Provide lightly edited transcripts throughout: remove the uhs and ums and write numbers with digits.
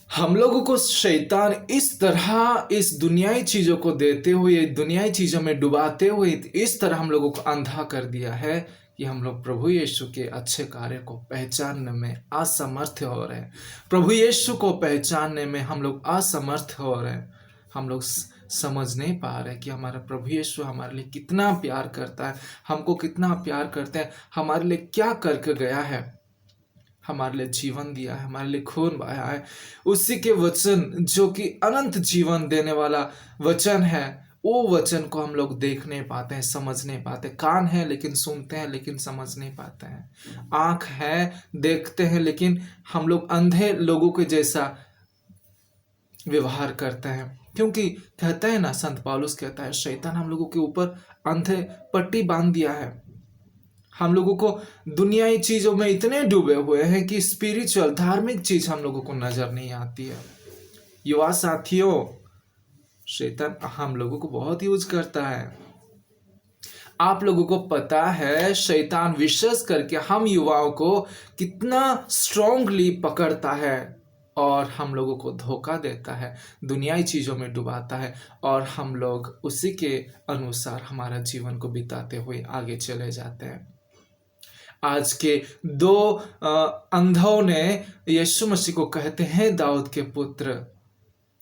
हम लोगों को शैतान इस तरह इस दुनियाई चीज़ों को देते हुए, दुनियाई चीज़ों में डुबाते हुए इस तरह हम लोगों को अंधा कर दिया है कि हम लोग प्रभु यीशु के अच्छे कार्य को पहचानने में असमर्थ हो रहे हैं। प्रभु यीशु को पहचानने में हम लोग असमर्थ हो रहे हैं। हम लोग समझ नहीं पा रहे कि हमारा प्रभु यीशु हमारे लिए कितना प्यार करता है, हमको कितना प्यार करता है, हमारे लिए क्या करके गया है, हमारे लिए जीवन दिया है, हमारे लिए खून बहाया है। उसी के वचन जो कि अनंत जीवन देने वाला वचन है, वो वचन को हम लोग देख नहीं पाते हैं, समझ नहीं पाते। कान है लेकिन सुनते हैं लेकिन समझ नहीं पाते हैं। आँख है, देखते हैं, लेकिन हम लोग अंधे लोगों के जैसा व्यवहार करते हैं। क्योंकि कहता है ना, संत पौलुस कहता है, शैतान हम लोगों के ऊपर अंधे पट्टी बांध दिया है। हम लोगों को दुनियाई चीजों में इतने डूबे हुए हैं कि स्पिरिचुअल धार्मिक चीज हम लोगों को नजर नहीं आती है। युवा साथियों, शैतान हम लोगों को बहुत यूज करता है। आप लोगों को पता है शैतान विशेष करके हम युवाओं को कितना स्ट्रांगली पकड़ता है और हम लोगों को धोखा देता है, दुनियाई चीज़ों में डुबाता है, और हम लोग उसी के अनुसार हमारा जीवन को बिताते हुए आगे चले जाते हैं। आज के दो अंधों ने यीशु मसीह को कहते हैं, दाऊद के पुत्र,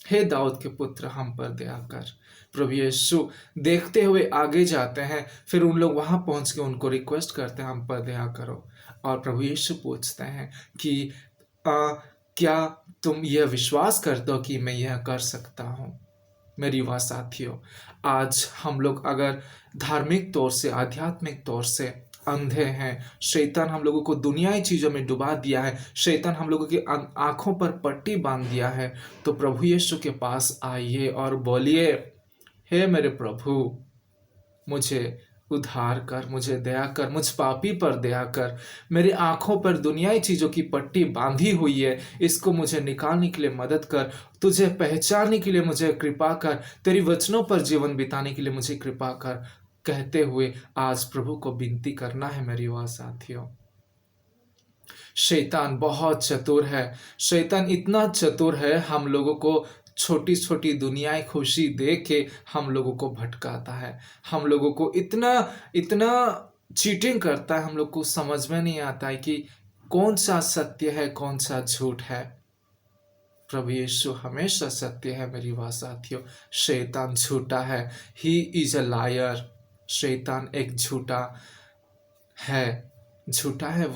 हे दाऊद के पुत्र, हम पर दया कर। प्रभु यीशु देखते हुए आगे जाते हैं, फिर उन लोग वहां पहुंच के उनको रिक्वेस्ट करते हैं, हम पर दया करो। और प्रभु यीशु पूछते हैं कि क्या तुम यह विश्वास करते हो कि मैं यह कर सकता हूं? मेरी युवा साथियों, आज हम लोग अगर धार्मिक तौर से, आध्यात्मिक तौर से अंधे हैं, शैतान हम लोगों को दुनियाई चीज़ों में डुबा दिया है, शैतान हम लोगों की आंखों पर पट्टी बांध दिया है, तो प्रभु यीशु के पास आइए और बोलिए, हे मेरे प्रभु, मुझे उद्धार कर, मुझे दया कर, मुझ पापी पर दया कर। मेरी आंखों पर दुनियाई चीज़ों की पट्टी बांधी हुई है, इसको मुझे निकालने के लिए मदद कर। तुझे पहचानने के लिए मुझे कृपा कर, तेरी वचनों पर जीवन बिताने के लिए मुझे कृपा कर, कहते हुए आज प्रभु को विनती करना है मेरी युवा साथियों। शैतान बहुत चतुर है। शैतान इतना चतुर है, हम लोगों को छोटी छोटी दुनियाई खुशी दे के हम लोगों को भटकाता है। हम लोगों को इतना इतना चीटिंग करता है, हम लोग को समझ में नहीं आता है कि कौन सा सत्य है, कौन सा झूठ है। प्रभु यीशु हमेशा सत्य है मेरी युवा साथियों। शैतान झूठा है, ही इज अ लायर। शैतान एक झूठा है, झूठा है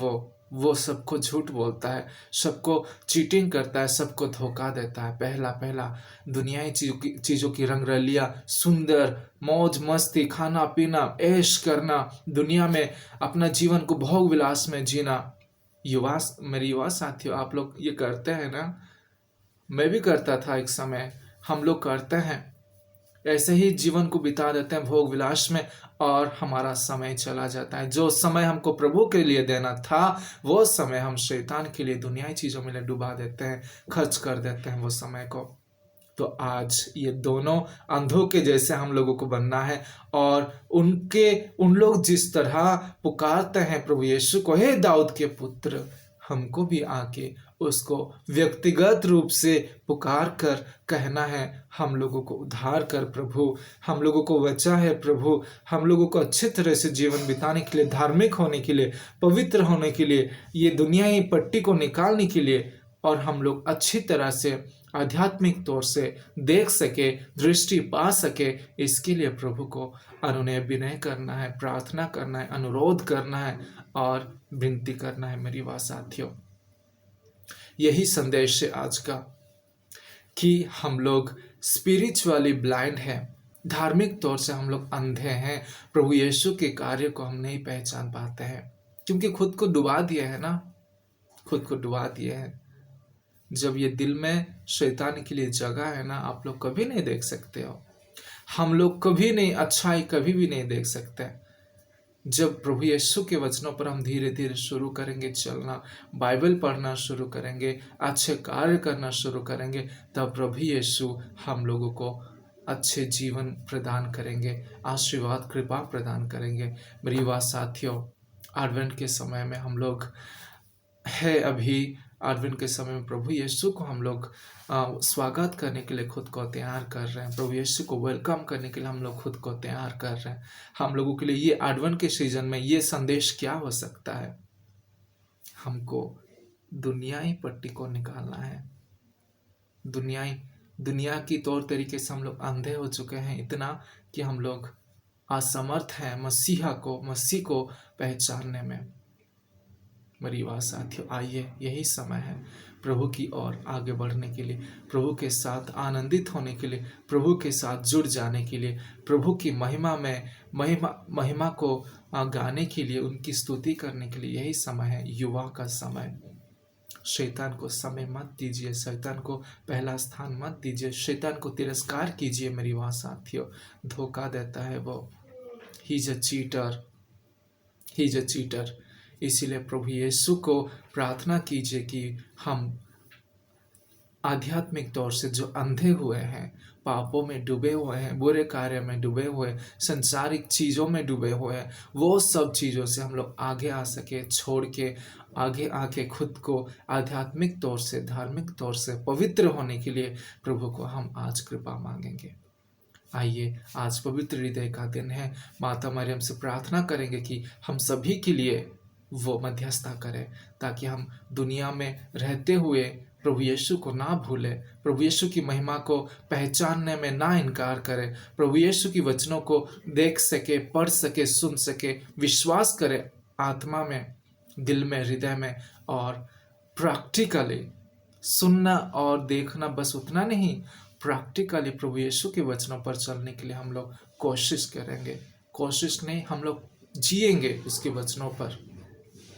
वो सबको झूठ बोलता है, सबको चीटिंग करता है, सबको धोखा देता है। पहला पहला दुनियाई चीज़ों की रंगरलिया, सुंदर मौज मस्ती, खाना पीना, ऐश करना, दुनिया में अपना जीवन को भोग विलास में जीना। मेरे युवा साथियों, आप लोग ये करते हैं ना? मैं भी करता था एक समय। हम लोग करते हैं, ऐसे ही जीवन को बिता देते हैं भोग विलास में, और हमारा समय चला जाता है। जो समय हमको प्रभु के लिए देना था, वो समय हम शैतान के लिए, दुनियाई चीज़ों में डुबा देते हैं, खर्च कर देते हैं वो समय को। तो आज ये दोनों अंधों के जैसे हम लोगों को बनना है, और उन लोग जिस तरह पुकारते हैं प्रभु यीशु को, हे दाऊद के पुत्र, हमको भी आके उसको व्यक्तिगत रूप से पुकार कर कहना है, हम लोगों को उद्धार कर प्रभु, हम लोगों को बचा है प्रभु, हम लोगों को अच्छे तरह से जीवन बिताने के लिए, धार्मिक होने के लिए, पवित्र होने के लिए, ये दुनियाई पट्टी को निकालने के लिए, और हम लोग अच्छी तरह से आध्यात्मिक तौर से देख सके, दृष्टि पा सके, इसके लिए प्रभु को अनुनय विनय करना है, प्रार्थना करना है, अनुरोध करना है और विनती करना है मेरी युवा साथियों। यही संदेश है आज का, कि हम लोग स्पिरिचुअली ब्लाइंड हैं, धार्मिक तौर से हम लोग अंधे हैं, प्रभु यीशु के कार्य को हम नहीं पहचान पाते हैं, क्योंकि खुद को डुबा दिए है ना, खुद को डुबा दिए हैं। जब ये दिल में शैतान के लिए जगह है ना, आप लोग कभी नहीं देख सकते हो, हम लोग कभी नहीं, अच्छाई कभी भी नहीं देख सकते। जब प्रभु यीशु के वचनों पर हम धीरे धीरे शुरू करेंगे चलना, बाइबल पढ़ना शुरू करेंगे, अच्छे कार्य करना शुरू करेंगे, तब प्रभु यीशु हम लोगों को अच्छे जीवन प्रदान करेंगे, आशीर्वाद कृपा प्रदान करेंगे। मेरी युवा साथियों, एडवेंट के समय में हम लोग है अभी एडवेंट के समय में प्रभु यीशु को हम लोग स्वागत करने के लिए खुद को तैयार कर रहे हैं। प्रभु यीशु को वेलकम करने के लिए हम लोग खुद को तैयार कर रहे हैं। हम लोगों के लिए ये एडवेंट के सीजन में ये संदेश क्या हो सकता है? हमको दुनियाई पट्टी को निकालना है। दुनिया की तौर तरीके से हम लोग अंधे हो चुके हैं इतना कि हम लोग असमर्थ हैं मसीह को पहचानने में। मेरी बात साथियों, आइए यही समय है प्रभु की ओर आगे बढ़ने के लिए, प्रभु के साथ आनंदित होने के लिए, प्रभु के साथ जुड़ जाने के लिए, प्रभु की महिमा को गाने के लिए, उनकी स्तुति करने के लिए यही समय है, युवा का समय। शैतान को समय मत दीजिए, शैतान को पहला स्थान मत दीजिए, शैतान को तिरस्कार कीजिए। मेरी बात साथियों, धोखा देता है वो। He is a cheater. इसीलिए प्रभु यीशु को प्रार्थना कीजिए कि हम आध्यात्मिक तौर से जो अंधे हुए हैं, पापों में डूबे हुए हैं, बुरे कार्य में डूबे हुए, संसारिक चीज़ों में डूबे हुए हैं, वो सब चीज़ों से हम लोग आगे आ सके, छोड़ के आगे आके खुद को आध्यात्मिक तौर से, धार्मिक तौर से पवित्र होने के लिए प्रभु को हम आज कृपा मांगेंगे। आइए, आज पवित्र हृदय का दिन है। माता मरियम से प्रार्थना करेंगे कि हम सभी के लिए वो मध्यस्थता करे, ताकि हम दुनिया में रहते हुए प्रभु यीशु को ना भूले, प्रभु यीशु की महिमा को पहचानने में ना इनकार करे, प्रभु यीशु की वचनों को देख सके, पढ़ सके, सुन सके, विश्वास करे आत्मा में, दिल में, हृदय में, और प्रैक्टिकली सुनना और देखना बस उतना नहीं, प्रैक्टिकली प्रभु यीशु के वचनों पर चलने के लिए हम लोग कोशिश करेंगे। कोशिश नहीं, हम लोग जिएंगे उसके वचनों पर।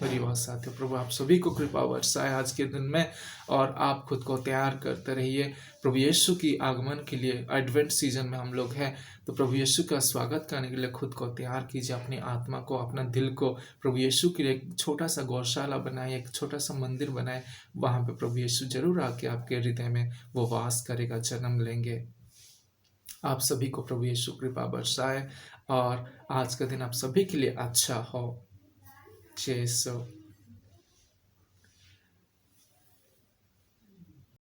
मेरी बात साथियों, प्रभु आप सभी को कृपा वर्षाए आज के दिन में, और आप खुद को तैयार करते रहिए प्रभु यीशु की आगमन के लिए। एडवेंट सीजन में हम लोग हैं, तो प्रभु यीशु का स्वागत करने के लिए खुद को तैयार कीजिए। अपनी आत्मा को, अपना दिल को प्रभु यीशु के लिए एक छोटा सा गौशाला बनाए, एक छोटा सा मंदिर बनाए। वहाँ पे प्रभु यीशु जरूर आके आपके हृदय में वो वास करेगा, जन्म लेंगे। आप सभी को प्रभु यीशु कृपा बरसाए, और आज का दिन आप सभी के लिए अच्छा हो। जय यीशु।